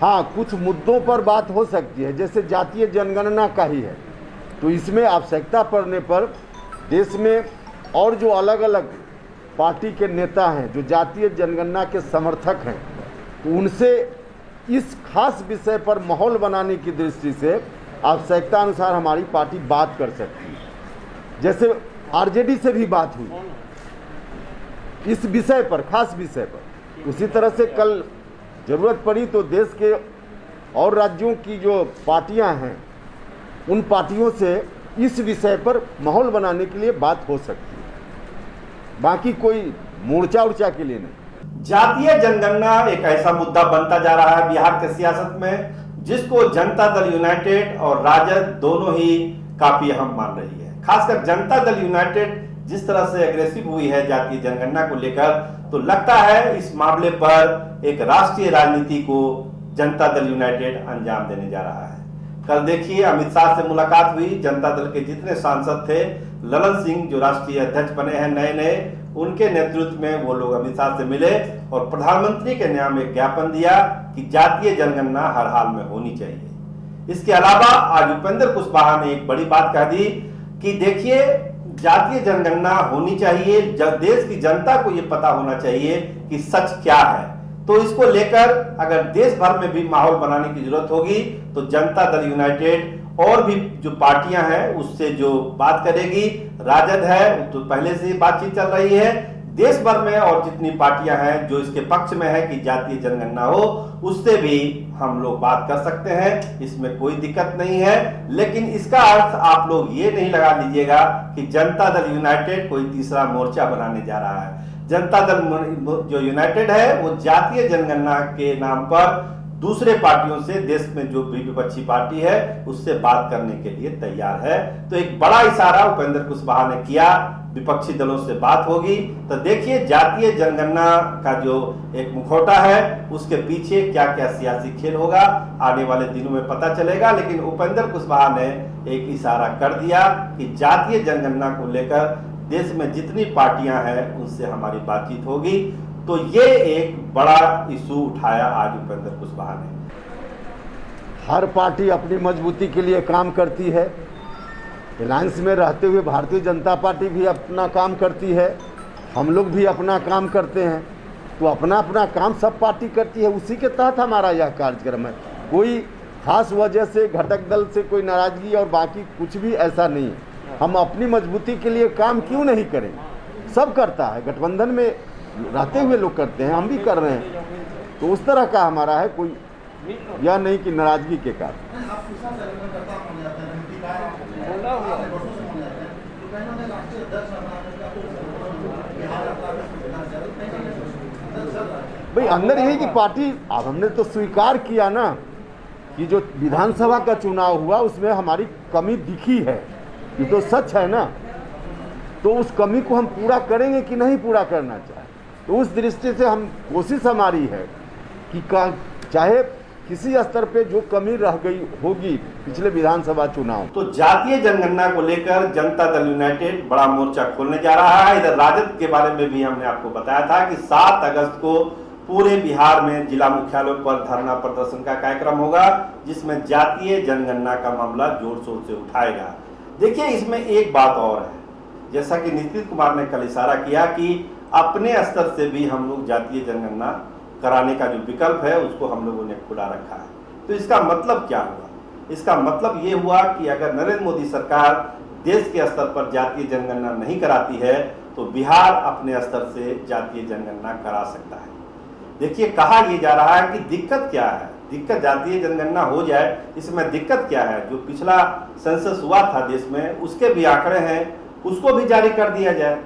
हाँ, कुछ मुद्दों पर बात हो सकती है, जैसे जातीय जनगणना का ही है, तो इसमें आवश्यकता पड़ने पर देश में और जो अलग अलग पार्टी के नेता हैं जो जातीय जनगणना के समर्थक हैं, तो उनसे इस खास विषय पर माहौल बनाने की दृष्टि से आवश्यकता अनुसार हमारी पार्टी बात कर सकती है। जैसे आरजेडी से भी बात हुई इस विषय पर, खास विषय पर। उसी तरह से कल ज़रूरत पड़ी तो देश के और राज्यों की जो पार्टियां हैं उन पार्टियों से इस विषय पर माहौल बनाने के लिए बात हो सकती है, बाकी कोई मोर्चा उर्चा के लिए नहीं। जातीय जनगणना एक ऐसा मुद्दा बनता जा रहा है बिहार के सियासत में, जिसको जनता दल यूनाइटेड और राजद दोनों ही काफी अहम मान रही है। खासकर जनता दल यूनाइटेड जिस तरह से एग्रेसिव हुई है जातीय जनगणना को लेकर, तो लगता है इस मामले पर एक राष्ट्रीय राजनीति को जनता दल यूनाइटेड अंजाम देने जा रहा है। कल देखिए अमित शाह से मुलाकात हुई, जनता दल के जितने सांसद थे, ललन सिंह जो राष्ट्रीय अध्यक्ष बने हैं नए नए, उनके नेतृत्व में वो लोग अमित शाह से मिले और प्रधानमंत्री के नाम एक ज्ञापन दिया कि जातीय जनगणना हर हाल में होनी चाहिए। इसके अलावा आज उपेंद्र कुशवाहा ने एक बड़ी बात कह दी कि देखिए जातीय जनगणना होनी चाहिए, जब देश की जनता को ये पता होना चाहिए कि सच क्या है। तो इसको लेकर अगर देश भर में भी माहौल बनाने की जरूरत होगी तो जनता दल यूनाइटेड और भी जो पार्टियां हैं उससे जो बात करेगी, राजद है तो पहले से ही बातचीत चल रही है, देश भर में और जितनी पार्टियां हैं जो इसके पक्ष में है कि जातीय जनगणना हो, उससे भी हम लोग बात कर सकते हैं, इसमें कोई दिक्कत नहीं है। लेकिन इसका अर्थ आप लोग ये नहीं लगा लीजिएगा कि जनता दल यूनाइटेड कोई तीसरा मोर्चा बनाने जा रहा है। जनता दल जो यूनाइटेड है वो जातीय जनगणना के नाम पर दूसरे पार्टियों से, देश में जो भी विपक्षी पार्टी है उससे बात करने के लिए तैयार है। तो एक बड़ा इशारा उपेंद्र कुशवाहा ने किया, विपक्षी दलों से बात होगी। तो देखिए जातीय जनगणना का जो एक मुखौटा है उसके पीछे क्या क्या सियासी खेल होगा, आने वाले दिनों में पता चलेगा। लेकिन उपेंद्र कुशवाहा ने एक इशारा कर दिया कि जातीय जनगणना को लेकर देश में जितनी पार्टियां हैं उनसे हमारी बातचीत होगी। तो ये एक बड़ा इशू उठाया आज उपेंद्र कुशवाहा ने। हर पार्टी अपनी मजबूती के लिए काम करती है, अलायंस में रहते हुए भारतीय जनता पार्टी भी अपना काम करती है, हम लोग भी अपना काम करते हैं। तो अपना अपना काम सब पार्टी करती है, उसी के तहत हमारा यह कार्यक्रम है। कोई खास वजह से घटक दल से कोई नाराजगी और बाकी कुछ भी ऐसा नहीं है। हम अपनी मजबूती के लिए काम क्यों नहीं करें, सब करता है, गठबंधन में रहते हुए लोग करते हैं, हम भी कर रहे हैं। तो उस तरह का हमारा है, कोई यह नहीं कि नाराजगी के कारण। भाई अंदर यही कि पार्टी, अब हमने तो स्वीकार किया ना कि जो विधानसभा का चुनाव हुआ उसमें हमारी कमी दिखी है, ये तो सच है ना। तो उस कमी को हम पूरा करेंगे कि नहीं पूरा करना चाहे, तो उस दृष्टि से हम कोशिश हमारी है कि चाहे किसी स्तर पे जो कमी रह गई होगी पिछले विधानसभा चुनाव। तो जातीय जनगणना को लेकर जनता दल यूनाइटेड बड़ा मोर्चा खोलने जा रहा है। इधर राजद के बारे में भी हमने आपको बताया था कि 7 अगस्त को पूरे बिहार में जिला मुख्यालयों पर धरना प्रदर्शन का कार्यक्रम होगा, जिसमें जातीय जनगणना का मामला जोर शोर से उठाएगा। देखिए इसमें एक बात और है, जैसा कि नीतीश कुमार ने कल इशारा किया कि अपने स्तर से भी हम लोग जातीय जनगणना कराने का जो विकल्प है उसको हम लोगों ने खुला रखा है। तो इसका मतलब क्या हुआ? इसका मतलब ये हुआ कि अगर नरेंद्र मोदी सरकार देश के स्तर पर जातीय जनगणना नहीं कराती है तो बिहार अपने स्तर से जातीय जनगणना करा सकता है। देखिए कहा यह जा रहा है कि दिक्कत क्या है, दिक्कत जातीय जनगणना हो जाए, इसमें दिक्कत क्या है? जो पिछला सेंसस हुआ था देश में उसके भी आंकड़े हैं, उसको भी जारी कर दिया जाए।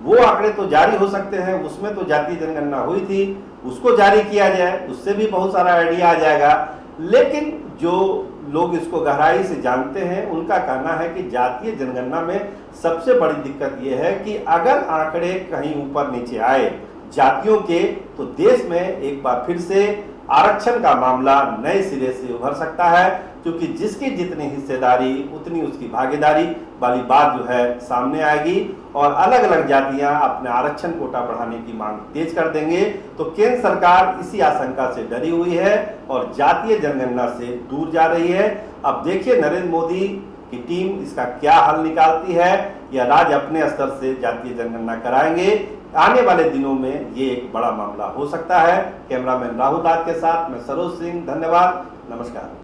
वो आंकड़े तो जारी हो सकते हैं, उसमें तो जातीय जनगणना हुई थी, उसको जारी किया जाए, उससे भी बहुत सारा आइडिया आ जाएगा। लेकिन जो लोग इसको गहराई से जानते हैं उनका कहना है कि जातीय जनगणना में सबसे बड़ी दिक्कत यह है कि अगर आंकड़े कहीं ऊपर नीचे आए जातियों के, तो देश में एक बार फिर से आरक्षण का मामला नए सिरे से उभर सकता है। क्योंकि जिसकी जितनी हिस्सेदारी उतनी उसकी भागीदारी वाली बात जो है सामने आएगी और अलग अलग जातियां अपने आरक्षण कोटा बढ़ाने की मांग तेज कर देंगे। तो केंद्र सरकार इसी आशंका से डरी हुई है और जातीय जनगणना से दूर जा रही है। अब देखिए नरेंद्र मोदी की टीम इसका क्या हल निकालती है या राज्य अपने स्तर से जातीय जनगणना कराएंगे। आने वाले दिनों में ये एक बड़ा मामला हो सकता है। कैमरामैन राहुल राज के साथ मैं सरोज सिंह, धन्यवाद, नमस्कार।